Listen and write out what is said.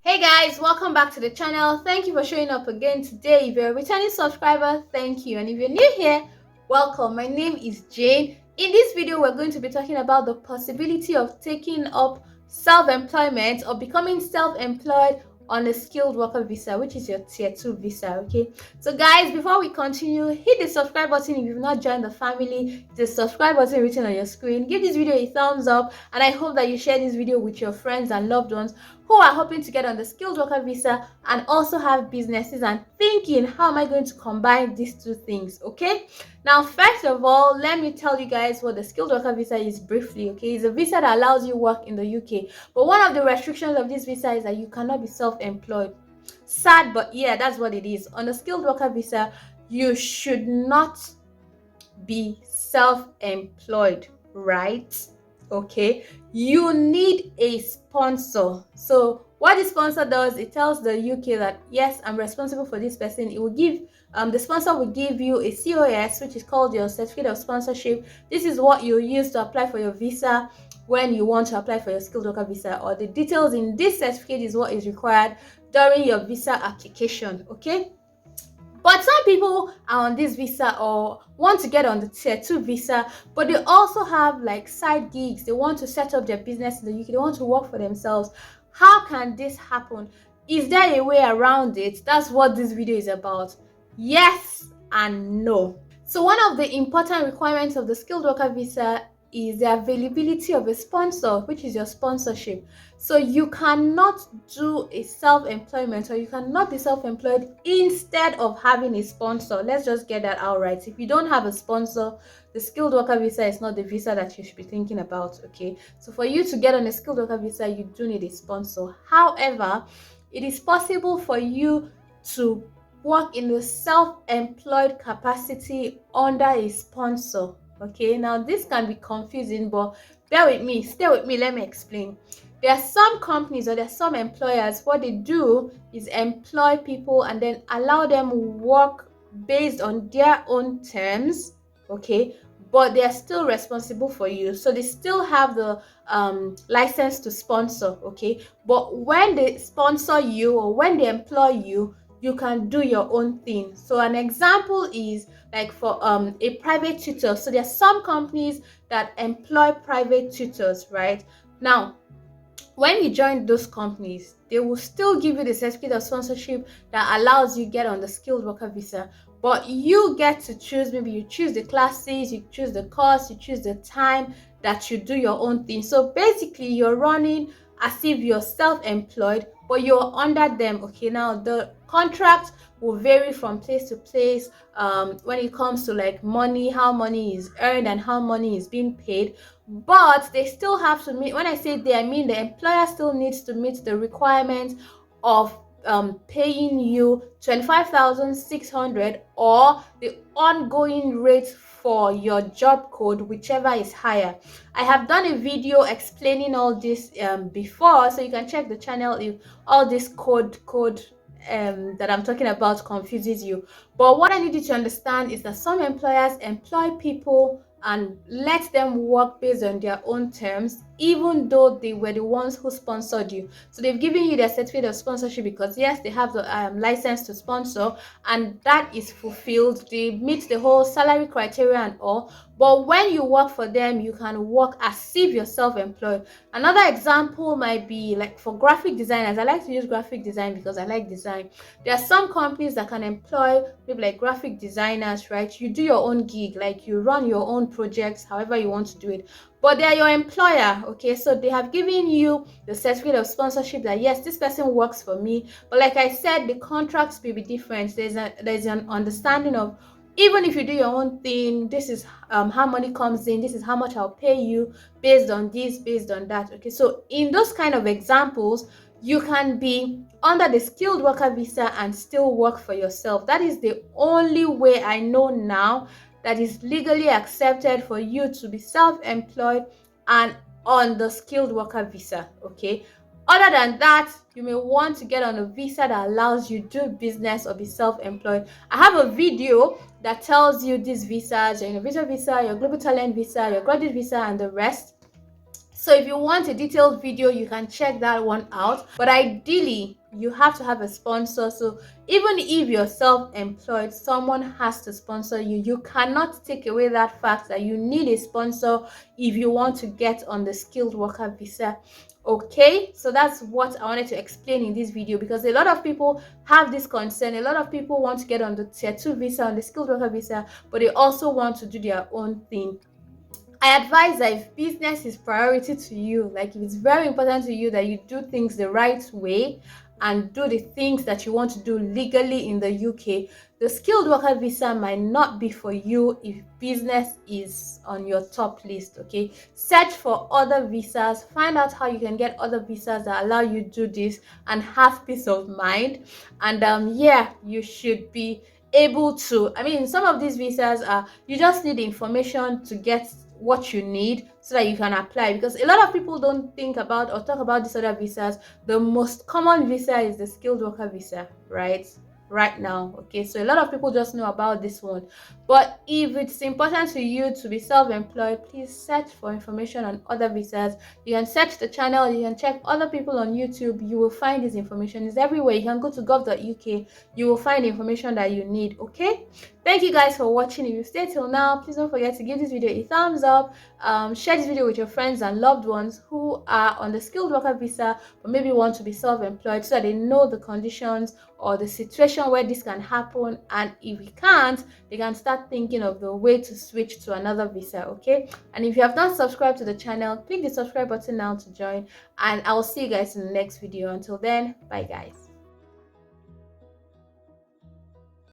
Hey guys, welcome back to the channel. Thank you for showing up again today. If you're a returning subscriber, thank you. And if you're new here, welcome. My name is Jane. In this video, we're going to be talking about the possibility of taking up self-employment or becoming self-employed on a skilled worker visa, which is your tier 2 visa. Okay, so guys, before we continue, hit the subscribe button if you've not joined the family. The subscribe button written on your screen. Give this video a thumbs up, and I hope that you share this video with your friends and loved ones who are hoping to get on the skilled worker visa and also have businesses and thinking, how am I going to combine these two things? Okay, now first of all, let me tell you guys what the skilled worker visa is briefly. Okay, it's a visa that allows you work in the UK, but one of the restrictions of this visa is that you cannot be self-employed. Sad, but yeah, that's what it is. On the skilled worker visa, you should not be self-employed, right? Okay, you need a sponsor. So what the sponsor does, it tells the UK that yes, I'm responsible for this person. It will give the sponsor will give you a COS, which is called your certificate of sponsorship. This is what you use to apply for your visa when you want to apply for your skilled worker visa, or the details in this certificate is what is required during your visa application. Okay, but some people are on this visa or want to get on the tier 2 visa, but they also have like side gigs. They want to set up their business in the UK. They want to work for themselves. How can this happen? Is there a way around it? That's what this video is about. Yes and no. So one of the important requirements of the skilled worker visa is the availability of a sponsor, which is your sponsorship. So you cannot do a self-employment, or you cannot be self-employed instead of having a sponsor. Let's just get that out right. If you don't have a sponsor, the skilled worker visa is not the visa that you should be thinking about. Okay, so for you to get on a skilled worker visa, you do need a sponsor. However, it is possible for you to work in the self-employed capacity under a sponsor. Okay, now this can be confusing, but bear with me, stay with me, let me explain. There are some companies or there are some employers, what they do is employ people and then allow them work based on their own terms. Okay, but they are still responsible for you, so they still have the license to sponsor. Okay, but when they sponsor you or when they employ you, you can do your own thing. So an example is like for a private tutor. So there are some companies that employ private tutors, right? Now, when you join those companies, they will still give you the certificate of sponsorship that allows you get on the skilled worker visa, but you get to choose. Maybe you choose the classes, you choose the course, you choose the time that you do your own thing. So basically you're running as if you're self-employed, but you're under them. Okay, now the contract will vary from place to place when it comes to like money, how money is earned and how money is being paid, but they still have to meet. When I say they, I mean the employer still needs to meet the requirements of paying you 25,600 or the ongoing rate for your job code, whichever is higher. I have done a video explaining all this before, so you can check the channel if all this code that I'm talking about confuses you. But what I need you to understand is that some employers employ people and let them work based on their own terms, even though they were the ones who sponsored you. So they've given you their certificate of sponsorship because yes, they have the license to sponsor, and that is fulfilled. They meet the whole salary criteria and all. But when you work for them, you can work as if you're self-employed. Another example might be like for graphic designers. I like to use graphic design because I like design. There are some companies that can employ maybe like graphic designers, right? You do your own gig, like you run your own projects, however you want to do it, but they are your employer. Okay, so they have given you the certificate of sponsorship that yes, this person works for me. But like I said, the contracts may be different. There's an understanding of, even if you do your own thing, this is how money comes in, this is how much I'll pay you based on this, based on that. Okay, so in those kind of examples, you can be under the skilled worker visa and still work for yourself. That is the only way I know now that is legally accepted for you to be self-employed and on the skilled worker visa. Okay, other than that, you may want to get on a visa that allows you to do business or be self-employed. I have a video that tells you these visas: your innovator visa, your global talent visa, your graduate visa, and the rest. So if you want a detailed video, you can check that one out. But ideally, you have to have a sponsor. So even if you're self-employed, someone has to sponsor you. You cannot take away that fact that you need a sponsor if you want to get on the skilled worker visa. Okay, so that's what I wanted to explain in this video, because a lot of people have this concern. A lot of people want to get on the tier 2 visa, on the skilled worker visa, but they also want to do their own thing. I advise that if business is priority to you, like if it's very important to you that you do things the right way and do the things that you want to do legally in the UK, the skilled worker visa might not be for you if business is on your top list. Okay, search for other visas, find out how you can get other visas that allow you to do this and have peace of mind. And yeah, you should be able to, I mean, some of these visas are, you just need information to get what you need so that you can apply, because a lot of people don't think about or talk about these other visas. The most common visa is the skilled worker visa, right now. Okay, so a lot of people just know about this one, but if it's important to you to be self-employed, please search for information on other visas. You can search the channel, you can check other people on YouTube. You will find this information. It's everywhere. You can go to gov.uk, you will find the information that you need. Okay, thank you guys for watching. If you stayed till now, please don't forget to give this video a thumbs up. Share this video with your friends and loved ones who are on the skilled worker visa but maybe want to be self-employed, so that they know the conditions or the situation where this can happen, and if we can't, they can start thinking of the way to switch to another visa. Okay, and if you have not subscribed to the channel, click the subscribe button now to join, and I will see you guys in the next video. Until then, bye guys.